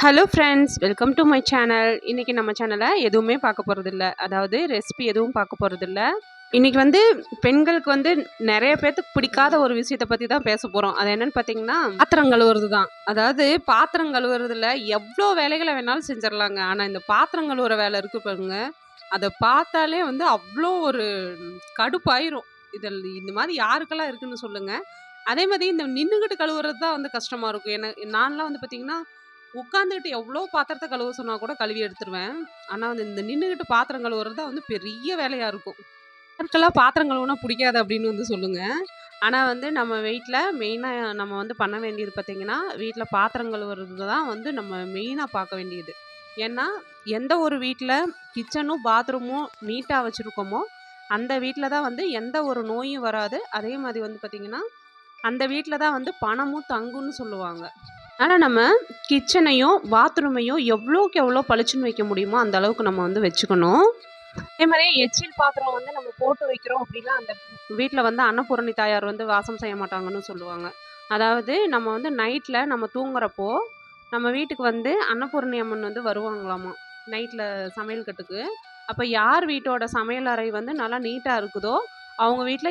Hello friends, welcome to my channel. இன்னைக்கு நம்ம சேனல்ல எதுவுமே பார்க்க போறதில்ல. அதாவது ரெசிபி எதுவும் பார்க்க போறதில்ல. இன்னைக்கு வந்து பெண்களுக்கு வந்து நெறைய பேத்துக்கு பிடிக்காத ஒரு விஷயத்த பத்தி தான் பேச போறோம். அது என்னன்னு பார்த்தீங்கன்னா, பாத்திரம் கழுவுறது தான். அதாவது பாத்திரம் கழுவுறதுல எவ்ளோ வேலைகள வேணாலும் செஞ்சிரலாங்க. ஆனா இந்த பாத்திரம் கழுவுற வேலை இருக்கு பாருங்க, அத பார்த்தாலே வந்து அவ்ளோ ஒரு கடுப்பாயிரும். இதில் இந்த மாரி யாருக்கெல்லாம் இருக்குன்னு சொல்லுங்க. அதே மாரி இந்த நின்னுகிட்டு கழுவுறது தான் வந்து கஷ்டமா இருக்கும். நான்லாம் வந்து பார்த்தீங்கன்னா உட்காந்துக்கிட்டு எவ்வளோ பாத்திரத்த கழுவ சொன்னா கூட கழுவி எடுத்துருவேன். ஆனா வந்து இந்த நின்னுகிட்டு பாத்திரம் கழுவுறது தான் வந்து பெரிய வேலையா இருக்கும். யாருக்கெல்லாம் பாத்திரம் கழுவுனா புடிக்காது அப்படின்னு வந்து சொல்லுங்க. ஆனா வந்து நம்ம வீட்ல மெயினா நம்ம வந்து பண்ண வேண்டியது பார்த்தீங்கன்னா, வீட்ல பாத்திரம் கழுவுறது தான் வந்து நம்ம மெயினா பார்க்க வேண்டியது. ஏன்னா, எந்த ஒரு வீட்ல கிச்சனும், பாத்ரூமும் நீட்டா வச்சிருக்கோமோ, அந்த வீட்ல தான் வந்து எந்த ஒரு நோயும் வராது. அதே மாரி வந்து பார்த்தீங்கன்னா, அந்த வீட்ல தான் வந்து பணமும் தங்கும்னு சொல்லுவாங்க. ஆனா நம்ம கிச்சனையும், பாத்ரூமையும் எவ்வளோக்கு எவ்வளோ பளிச்சுன்னு வைக்க முடியுமோ, அந்த அளவுக்கு நம்ம வந்து வச்சுக்கணும். அதே மாரி எச்சில் பாத்திரம் வந்து நம்ம போட்டு வைக்கிறோம் அப்படின்னா, அந்த வீட்ல வந்து அன்னபூரணி தாயார் வந்து வாசம் செய்ய மாட்டாங்கன்னு சொல்லுவாங்க. அதாவது நம்ம வந்து நைட்ல நம்ம தூங்குறப்போ, நம்ம வீட்டுக்கு வந்து அன்னபூரணி அம்மன் வந்து வருவாங்களாமா, நைட்ல சமையல் கட்டுக்கு. அப்ப யார் வீட்டோட சமையல் அறை வந்து நல்லா நீட்டா இருக்குதோ, அவங்க வீட்ல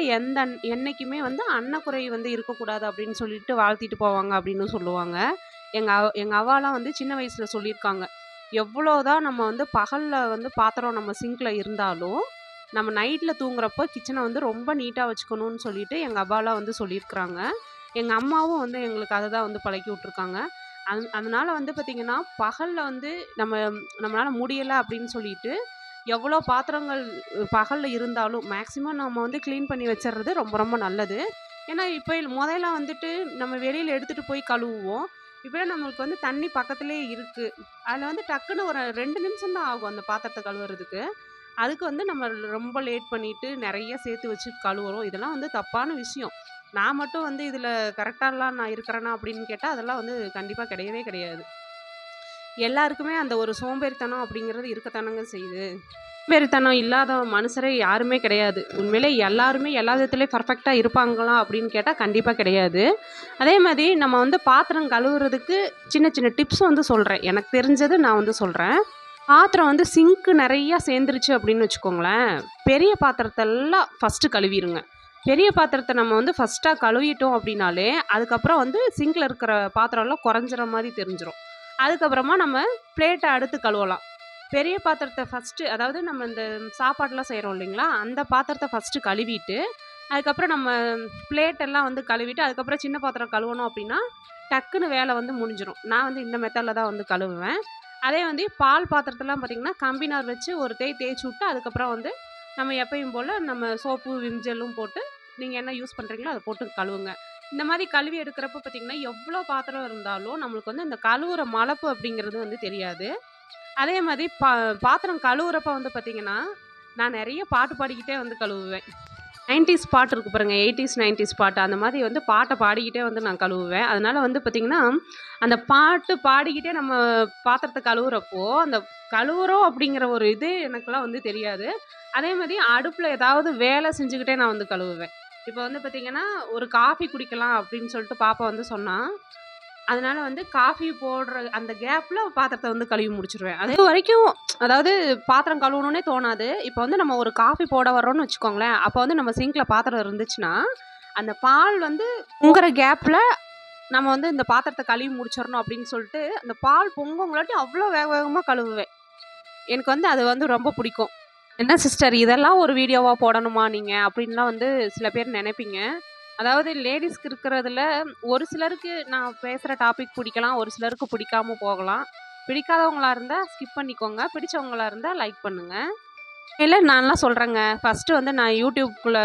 என்னைக்குமே வந்து அன்னக்குறை வந்து இருக்கக்கூடாது அப்படின்னு சொல்லிட்டு வாழ்த்திட்டு போவாங்க அப்படின்னு சொல்லுவாங்க. எங்க அவ்வாலாம் வந்து சின்ன வயசுல சொல்லியிருக்காங்க. எவ்வளோதான் நம்ம வந்து பகல்ல வந்து பாத்திரம் நம்ம சிங்க்ல இருந்தாலும், நம்ம நைட்ல தூங்குறப்போ கிச்சன வந்து ரொம்ப நீட்டா வச்சுக்கணும்னு சொல்லிட்டு எங்க அவ்வாலாம் வந்து சொல்லியிருக்கிறாங்க. எங்க அம்மாவும் வந்து எங்களுக்கு அததான் வந்து பழக்கி விட்டுருக்காங்க. அதனால வந்து பார்த்தீங்கன்னா, பகல்ல வந்து நம்ம நம்மளால முடியல அப்படின்னு சொல்லிட்டு, எவ்வளோ பாத்திரங்கள் பகல்ல இருந்தாலும் மேக்ஸிமம் நம்ம வந்து கிளீன் பண்ணி வச்சுறது ரொம்ப ரொம்ப நல்லது. ஏன்னா, இப்ப மொதல்லாம் வந்துட்டு நம்ம வெளியில எடுத்துட்டு போய் கழுவுவோம். இப்பலாம் நம்மளுக்கு வந்து தண்ணி பக்கத்திலேயே இருக்கு. அதில வந்து டக்குனு ஒரு 2 நிமிஷம் தான் ஆகும் அந்த பாத்திரத்த கழுவுறதுக்கு. அதுக்கு வந்து நம்ம ரொம்ப லேட் பண்ணிட்டு நெறைய சேர்த்து வச்சு கழுவுறோம். இதெல்லாம் வந்து தப்பான விஷயம். நான் மட்டும் வந்து இதில கரெக்ட்டாலாம் நான் இருக்கிறேனா அப்படின்னு கேட்டா, அதெல்லாம் வந்து கண்டிப்பா கிடையவே கிடையாது. எல்லாருக்குமே அந்த ஒரு சோம்பேறித்தனம் அப்படிங்கிறது இருக்கத்தானங்க செய்யுது. சோம்பேறித்தனம் இல்லாத மனுஷரே யாருமே கிடையாது. உண்மையிலே எல்லாருமே எல்லா விதத்திலயும் பெர்ஃபெக்ட்டா இருப்பாங்களா அப்படின்னு கேட்டா கண்டிப்பா கிடையாது. அதே மாரி நம்ம வந்து பாத்திரம் கழுவுறதுக்கு சின்ன சின்ன டிப்ஸ் வந்து சொல்றேன். எனக்கு தெரிஞ்சது நான் வந்து சொல்றேன். பாத்திரம் வந்து சிங்க் நெறையா சேர்ந்துருச்சு அப்படின்னு வச்சுக்கோங்களேன், பெரிய பாத்திரத்தெல்லாம் ஃபர்ஸ்ட்டு கழுவிருங்க. பெரிய பாத்திரத்த நம்ம வந்து ஃபர்ஸ்ட்டா கழுவிட்டோம் அப்படின்னாலே, அதுக்கப்புறம் வந்து சிங்க்ல இருக்கிற பாத்திரம்லாம் குறைஞ்சிற மாரி தெரிஞ்சிரும். அதுக்கப்புறமா நம்ம பிளேட்ட அடுத்து கழுவலாம். பெரிய பாத்திரத்த ஃபர்ஸ்ட்டு அதாவது நம்ம இந்த சாப்பாடுலாம் செய்றோம் இல்லைங்களா? அந்த பாத்திரத்த ஃபர்ஸ்ட்டு கழுவிட்டு, அதுக்கப்புறம் நம்ம பிளேட் எல்லாம் வந்து கழுவிட்டு, அதுக்கப்புறம் சின்ன பாத்திரம் கழுவணும் அப்படின்னா, டக்குனு வேலை வந்து முடிஞ்சிரும். நான் வந்து இந்த மெத்தட்ல தான் வந்து கழுவுவேன். அதே வந்து பால் பாத்திரத்தலாம் பார்த்தீங்கன்னா, கம்பி நார் வச்சு ஒரு தேய்ச்சு விட்டு, அதுக்கப்புறம் வந்து நம்ம எப்பயும் போல நம்ம சோப்பு, விம் ஜெல்லும் போட்டு, நீங்க என்ன யூஸ் பண்றீங்களோ அத போட்டு கழுவுங்க. இந்த மாரி கழுவி எடுக்கிறப்ப பார்த்தீங்கன்னா, எவ்வளோ பாத்திரம் இருந்தாலும் நம்மளுக்கு வந்து இந்த கழுவுற மலப்பு அப்படிங்கிறது வந்து தெரியாது. அதே மாரி பாத்திரம் கழுவுறப்ப வந்து பார்த்தீங்கன்னா, நான் நெறைய பாட்டு பாடிக்கிட்டே வந்து கழுவுவேன். 90ஸ் பாட்டு இருக்கு பாருங்க. 80ஸ், 90ஸ் பாட்டு. அந்த மாரி வந்து பாட்ட பாடிக்கிட்டே வந்து நான் கழுவுவேன். அதனால வந்து பார்த்தீங்கன்னா, அந்த பாட்டு பாடிக்கிட்டே நம்ம பாத்திரத்த கழுவுறப்போ, அந்த கழுவுறோம் அப்படிங்கிற ஒரு இது எனக்கெல்லாம் வந்து தெரியாது. அதே மாரி அடுப்புல ஏதாவது வேலை செஞ்சுக்கிட்டே நான் வந்து கழுவுவேன். இப்ப வந்து பார்த்தீங்கன்னா, ஒரு காஃபி குடிக்கலாம் அப்படின்னு சொல்லிட்டு பாப்பா வந்து சொன்னா, அதனால வந்து காஃபி போடுற அந்த கேப்ல பாத்திரத்த வந்து கழுவி முடிச்சுருவேன். அதுவரைக்கும் அதாவது பாத்திரம் கழுவணும்னே தோணாது. இப்ப வந்து நம்ம ஒரு காஃபி போட வர்றோம்னு வச்சுக்கோங்களேன், அப்ப வந்து நம்ம சிங்க்ல பாத்திரம் இருந்துச்சுன்னா, அந்த பால் வந்து பொங்குற கேப்ல நம்ம வந்து இந்த பாத்திரத்த கழுவி முடிச்சிரணும் அப்படின்னு சொல்லிட்டு, அந்த பால் பொங்குங்கலாட்டி அவ்ளோ வேக வேகமா கழுவுவேன். எனக்கு வந்து அது வந்து ரொம்ப பிடிக்கும். "என்ன சிஸ்டர் இதெல்லாம் ஒரு வீடியோவா போடணுமா நீங்க?" அப்படின்லாம் வந்து சில பேர் நெனைப்பீங்க. அதாவது லேடீஸ்க்கு இருக்கிறதுல ஒரு சிலருக்கு நான் பேசுற டாபிக் பிடிக்கலாம். ஒரு சிலருக்கு பிடிக்காம போகலாம். பிடிக்காதவங்களா இருந்தா ஸ்கிப் பண்ணிக்கோங்க. பிடிச்சவங்களா இருந்தா லைக் பண்ணுங்க. இல்ல நான்லாம் சொல்றேங்க. ஃபர்ஸ்ட்டு வந்து நான் YouTubeக்குள்ள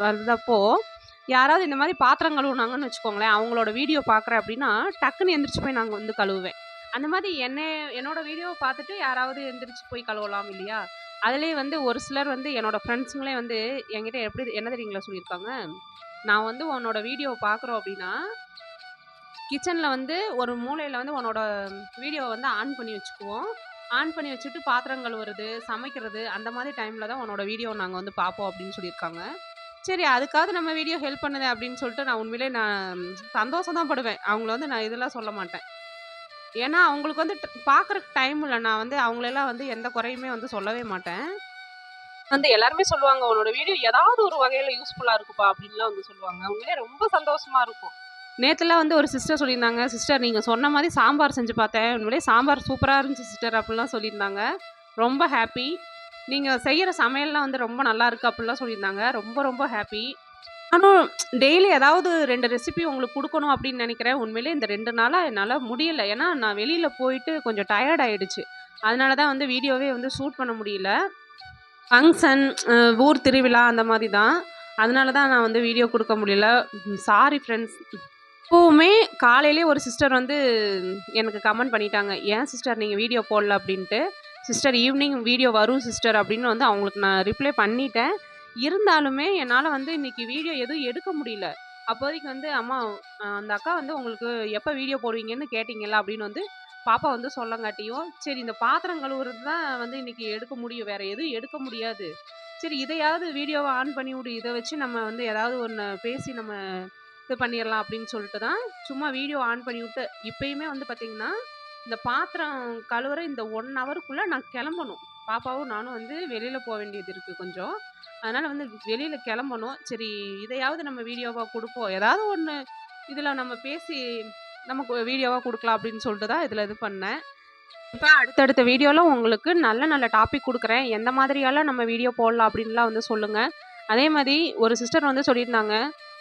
வந்தப்போ, யாராவது இந்த மாரி பாத்திரம் கழுவுனாங்கன்னு வச்சுக்கோங்களேன், அவங்களோட வீடியோ பார்க்குறேன் அப்படின்னா, டக்குன்னு எந்திரிச்சு போய் நான் வந்து கழுவுவேன். அந்த மாரி என்னோட வீடியோவ பார்த்துட்டு யாராவது எந்திரிச்சு போய் கழுவலாம் இல்லையா? அதிலேயே வந்து ஒரு சிலர் வந்து என்னோட ஃப்ரெண்ட்ஸுங்களே வந்து என்கிட்ட எப்படி என்ன தெரியுங்களா சொல்லியிருக்காங்க? நான் வந்து உன்னோட வீடியோ பார்க்குறோம் அப்படின்னா, கிச்சன்ல வந்து ஒரு மூலையில வந்து உன்னோட வீடியோவ வந்து ஆன் பண்ணி வச்சுக்குவோம். ஆன் பண்ணி வச்சுட்டு பாத்திரம் கழுவுறது, சமைக்கிறது அந்த மாதிரி டைம்ல தான் உன்னோட வீடியோ நாங்க வந்து பார்ப்போம் அப்படின்னு சொல்லியிருக்காங்க. சரி அதுக்காவது நம்ம வீடியோ ஹெல்ப் பண்ணுதே அப்படின்னு சொல்லிட்டு நான் உண்மையிலேயே சந்தோஷம் தான் படுவேன். அவங்கள வந்து நான் இதெல்லாம் சொல்ல மாட்டேன். ஏன்னா அவங்களுக்கு வந்து பார்க்குறக்கு டைம் இல்ல. நான் வந்து அவங்களெல்லாம் வந்து எந்த குறையுமே வந்து சொல்லவே மாட்டேன். வந்து எல்லாருமே சொல்லுவாங்க, "உன்னோட வீடியோ ஏதாவது ஒரு வகையில யூஸ்ஃபுல்லா இருக்குப்பா" அப்படின்லாம் வந்து சொல்லுவாங்க. உண்மையிலே ரொம்ப சந்தோஷமா இருக்கும். நேத்துலாம் வந்து ஒரு சிஸ்டர் சொல்லியிருந்தாங்க, "சிஸ்டர் நீங்க சொன்ன மாரி சாம்பார் செஞ்சு பார்த்தேன். உண்மையிலேயே சாம்பார் சூப்பரா இருந்துச்சு சிஸ்டர்" அப்படிலாம் சொல்லியிருந்தாங்க. ரொம்ப ஹேப்பி. நீங்க செய்யற சமையல்லாம் வந்து ரொம்ப நல்லா இருக்கு அப்படிலாம் சொல்லியிருந்தாங்க. ரொம்ப ரொம்ப ஹேப்பி. நானும் டெய்லி ஏதாவது 2 ரெசிபி உங்களுக்கு குடுக்கணும் அப்படின்னு நெனைக்கிறேன். உண்மையிலேயே இந்த 2 நாளா என்னால முடியல. ஏன்னா நான் வெளியில போயிட்டு கொஞ்சம் டயர்ட் ஆயிடுச்சு. அதனால தான் வந்து வீடியோவே வந்து ஷூட் பண்ண முடியல. ஃபங்ஷன், ஊர் திருவிழா அந்த மாரி தான். அதனால தான் நான் வந்து வீடியோ குடுக்க முடியல. Sorry friends. இப்பவுமே காலையிலேயே ஒரு சிஸ்டர் வந்து எனக்கு கமெண்ட் பண்ணிட்டாங்க. "ஏன் சிஸ்டர் நீங்க வீடியோ போடல?" அப்படின்ட்டு. "சிஸ்டர் ஈவினிங் வீடியோ வரும் சிஸ்டர்" அப்படின்னு வந்து அவங்களுக்கு நான் ரிப்ளை பண்ணிட்டேன். இருந்தாலுமே என்னால வந்து இன்னைக்கு வீடியோ எதுவும் எடுக்க முடியல. அப்போதைக்கு வந்து "அம்மா அந்த அக்கா வந்து உங்களுக்கு எப்ப வீடியோ போடுவீங்கன்னு கேட்டீங்கல்ல" அப்படின்னு வந்து பாப்பா வந்து சொல்லங்காட்டியும், சரி இந்த பாத்திரம் கழுவுறது தான் வந்து இன்னைக்கு எடுக்க முடியும். வேற எதுவும் எடுக்க முடியாது. சரி இதையாவது வீடியோவ ஆன் பண்ணி விடு. இத வச்சு நம்ம வந்து ஏதாவது ஒண்ணு பேசி நம்ம இது பண்ணிறலாம் அப்படின்னு சொல்லிட்டு தான் சும்மா வீடியோ ஆன் பண்ணி விட்டு இப்பயுமே வந்து பார்த்தீங்கன்னா, இந்த பாத்திரம் கழுவுற இந்த 1 ஹவருக்குள்ள நான் கிளம்பணும். பாப்பாவும் நானும் வந்து வெளியில போ வேண்டியது இருக்கு கொஞ்சம். அதனால வந்து வெளியில கிளம்பணும். சரி இதையாவது நம்ம வீடியோவா குடுப்போம். ஏதாவது ஒண்ணு இதுல நம்ம பேசி நமக்கு வீடியோவா குடுக்கலாம் அப்படின்னு சொல்லிட்டு தான் இதுல இது பண்ணேன். இப்ப அடுத்தடுத்த வீடியோல உங்களுக்கு நல்ல நல்ல டாபிக் குடுக்குறேன். எந்த மாதிரியெல்லாம் நம்ம வீடியோ போடலாம் அப்படின்லாம் வந்து சொல்லுங்க. அதே மாரி ஒரு சிஸ்டர் வந்து சொல்லியிருந்தாங்க.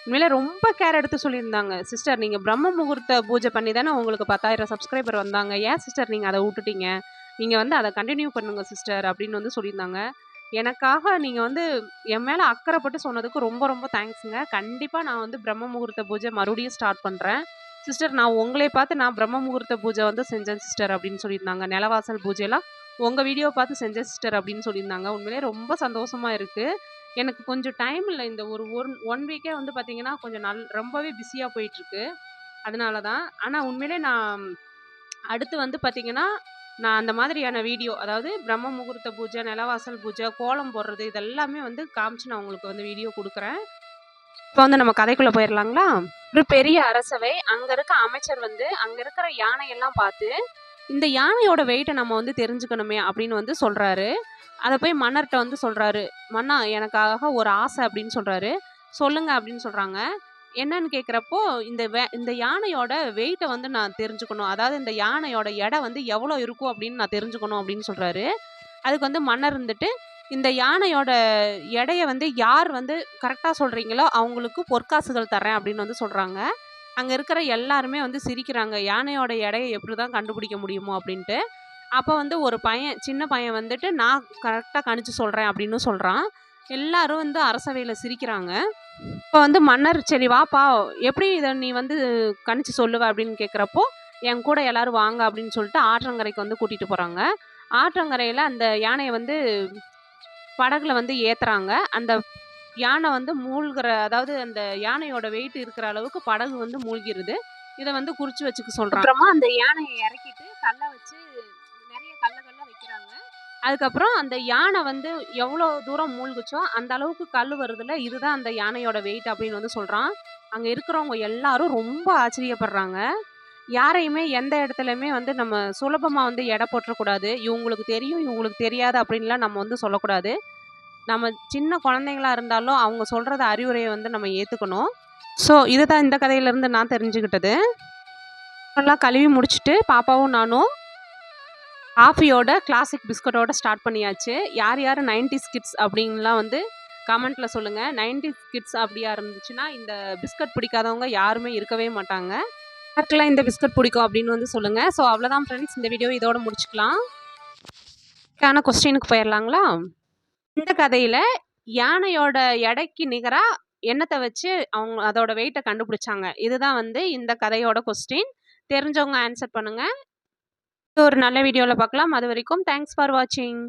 உண்மையிலே ரொம்ப கேர் எடுத்து சொல்லியிருந்தாங்க. "சிஸ்டர் நீங்க பிரம்ம முகூர்த்த பூஜை பண்ணி தானே உங்களுக்கு 10,000 சப்ஸ்கிரைபர் வந்தாங்க. ஏன் சிஸ்டர் நீங்க அத வுட்டுட்டீங்க? நீங்க வந்து அத கன்டின்யூ பண்ணுங்க சிஸ்டர்" அப்படின்னு வந்து சொல்லியிருந்தாங்க. எனக்காக நீங்க வந்து என் மேல அக்கறைப்பட்டு சொன்னதுக்கு ரொம்ப ரொம்ப தேங்க்ஸ்ங்க. கண்டிப்பா நான் வந்து பிரம்ம முகூர்த்த பூஜை மறுபடியும் ஸ்டார்ட் பண்றேன். சிஸ்டர் நான் உங்களைய பார்த்து நான் பிரம்ம முகூர்த்த பூஜை வந்து செஞ்சேன் சிஸ்டர் அப்படின்னு சொல்லியிருந்தாங்க. நிலவாசல் பூஜைலாம் உங்க வீடியோ பார்த்து செஞ்சேன் சிஸ்டர் அப்படின்னு சொல்லியிருந்தாங்க. உண்மையிலேயே ரொம்ப சந்தோஷமா இருக்கு. எனக்கு கொஞ்சம் டைம் இல்ல. இந்த ஒரு 1 வீக்கே வந்து பார்த்தீங்கன்னா, கொஞ்சம் ரொம்பவே பிஸியா போயிட்டுருக்கு. அதனால தான். ஆனா உண்மையிலே நான் அடுத்து வந்து பார்த்தீங்கன்னா, நான் அந்த மாதிரியான வீடியோ அதாவது பிரம்ம முகூர்த்த பூஜை, நிலவாசல் பூஜை, கோலம் போடுறது இது எல்லாமே வந்து காமிச்சு நான் உங்களுக்கு வந்து வீடியோ குடுக்குறேன். இப்ப வந்து நம்ம கதைக்குள்ள போயிரலாங்களா? ஒரு பெரிய அரசவை. அங்க இருக்க அமைச்சர் வந்து, அங்க இருக்கிற யானையெல்லாம் பார்த்து, "இந்த யானையோட வெயிட்ட நம்ம வந்து தெரிஞ்சுக்கணுமே" அப்படின்னு வந்து சொல்றாரு. அத போய் மன்னர்ட்ட வந்து சொல்றாரு. "மன்னா எனக்காக ஒரு ஆசை" அப்படின்னு சொல்றாரு. "சொல்லுங்க" அப்படின்னு சொல்றாங்க. என்னன்னு கேட்கிறப்போ, இந்த யானையோட வெயிட்ட வந்து நான் தெரிஞ்சுக்கணும். அதாவது இந்த யானையோட எடை வந்து எவ்வளோ இருக்கும் அப்படின்னு நான் தெரிஞ்சுக்கணும் அப்படின்னு சொல்றாரு. அதுக்கு வந்து மன்னர் இருந்துட்டு, "இந்த யானையோட எடைய வந்து யார் வந்து கரெக்ட்டா சொல்றீங்களோ, அவங்களுக்கு பொற்காசுகள் தர்றேன்" அப்படின்னு வந்து சொல்றாங்க. அங்க இருக்கிற எல்லாருமே வந்து சிரிக்கிறாங்க. யானையோட எடைய எப்படிதான் கண்டுபிடிக்க முடியுமோ அப்படின்ட்டு. அப்ப வந்து ஒரு பையன், சின்ன பையன் வந்துட்டு, "நான் கரெக்ட்டா கணிச்சு சொல்றேன்" அப்படின்னு சொல்றான். எல்லாரும் வந்து அரசவையில சிரிக்கிறாங்க. இப்ப வந்து மன்னர், "சரி வாப்பா, எப்படி இத நீ வந்து கணிச்சு சொல்லுவ?" அப்படின்னு கேட்கிறப்போ, "என் கூட எல்லாரும் வாங்க" அப்படின்னு சொல்லிட்டு ஆற்றங்கரைக்கு வந்து கூட்டிட்டு போறாங்க. ஆற்றங்கரையில அந்த யானைய வந்து படகுல வந்து ஏத்துறாங்க. அந்த யானை வந்து மூழ்குற அதாவது அந்த யானையோட வெயிட் இருக்கிற அளவுக்கு படகு வந்து மூழ்கிருது. இத வந்து குறிச்சு வச்சுக்க சொல்றாங்க. அப்புறமா அந்த யானைய இறக்கிட்டு கல்ல வச்சு நெறைய கல்லுகள்லாம் வைக்கிறாங்க. அதுக்கப்புறம் அந்த யானை வந்து எவ்வளோ தூரம் மூழ்குச்சோ, அந்த அளவுக்கு கல்லு வருதுல்ல, இதுதான் அந்த யானையோட வெயிட் அப்படின்னு வந்து சொல்றான். அங்க இருக்கிறவங்க எல்லாரும் ரொம்ப ஆச்சரியப்படுறாங்க. யாரையுமே எந்த இடத்துலயுமே வந்து நம்ம சுலபமா வந்து எடை போட்றக்கூடாது. இவங்களுக்கு தெரியும், இவங்களுக்கு தெரியாது அப்படின்லாம் நம்ம வந்து சொல்லக்கூடாது. நம்ம சின்ன குழந்தைங்களா இருந்தாலும் அவங்க சொல்றத அறிவுரைய வந்து நம்ம ஏத்துக்கணும். ஸோ, இதுதான் இந்த கதையிலருந்து நான் தெரிஞ்சுக்கிட்டது. நல்லா கழுவி முடிச்சுட்டு பாப்பாவும் நானும் காஃபியோட கிளாசிக் பிஸ்கட்டோட ஸ்டார்ட் பண்ணியாச்சு. யார் யார் 90ஸ் கிட்ஸ் அப்படின்லாம் வந்து கமெண்ட்ல சொல்லுங்க. 90ஸ் கிட்ஸ் அப்படியா இருந்துச்சுன்னா, இந்த பிஸ்கட் பிடிக்காதவங்க யாருமே இருக்கவே மாட்டாங்க. யாருக்கெல்லாம் இந்த பிஸ்கட் பிடிக்கும் அப்படின்னு வந்து சொல்லுங்க. ஸோ அவ்வளோதான் ஃப்ரெண்ட்ஸ். இந்த வீடியோ இதோட முடிச்சுக்கலாம். கொஸ்டினுக்கு போயிரலாங்களா? இந்த கதையில யானையோட எடைக்கு நிகரா எண்ணத்த வச்சு அவங்க அதோட வெயிட்ட கண்டுபிடிச்சாங்க. இதுதான் வந்து இந்த கதையோட கொஸ்டின். தெரிஞ்சவங்க ஆன்சர் பண்ணுங்க. ஒரு நல்ல வீடியோல பார்க்கலாம். அதுவரைக்கும் தேங்க்ஸ் ஃபார் வாட்சிங்.